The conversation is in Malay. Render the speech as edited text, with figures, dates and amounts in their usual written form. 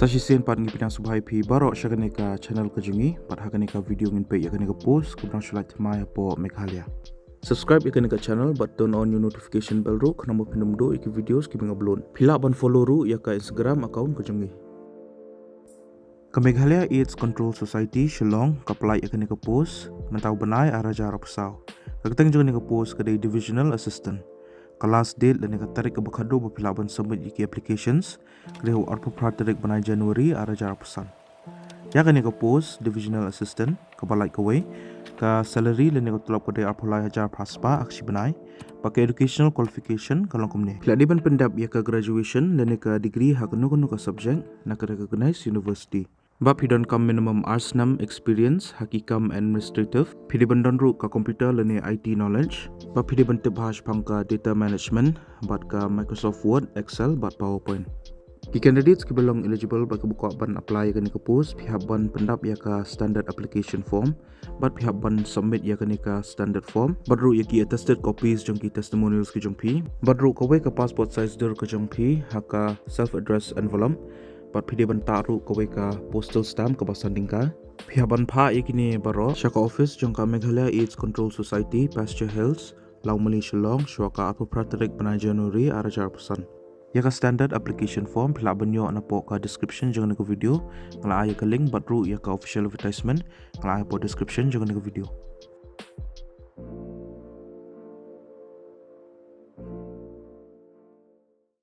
Sasisian pat ngi pinang subhai pi barok syakane ka channel kejungi pat hakane ka video ngin pe yakane ka post ku pinang sulai tmai po Meghalaya. Subscribe yakane ka channel but turn on your notification bell ru kana mo pinum do iki videos ki binga upload. Pila ban follow ru ya ka Instagram account kejungi. Ka Meghalaya AIDS Control Society Shillong ka apply yakane ka post mentau benai araja rapsau. Ka keteng juga ni ka post ka divisional assistant. Kelas date dan yang tarik ke bakado berpilaban submit iki applications kedehu arpu tarik banai Januari ara jara pesan. Ya kan yang post divisional assistant ke balai kawai ke salary dan yang tulap kode arpu lai hajar paspa aksi banai pakai educational qualification kalau kumne. Pila diban pendap ya ke graduation dan ke degree hak nu ke subject nak recognize university. Bab hidon kam minimum arts 6 experience hakikam administrative pidi bandon ru ka computer lene IT knowledge bab pidi bante bahas pangka data management bat ka Microsoft Word Excel bat PowerPoint ki candidates ki belong eligible bak buka ban apply kan ke post pihak ban pendap ya ka standard application form bat pihak ban submit ya kan ka standard form bat ru ya ki attested copies jong ki testimonials ki jong pi bat ru ka we ka passport size dur ka jong pi haka self address envelope pat pide ban taru kowe ka postal stamp ka basanding ka pihak ban pha ikini baro shaka office jong ka Meghalaya AIDS Control Society Pasture Hills Lau Malaysia Shillong shaka appropriate banai January ara jar pesan ya ka standard application form pila banyo ana po ka description jong ka video ngala ay ka link batru ya ka official advertisement ngala ay po description jong ka video.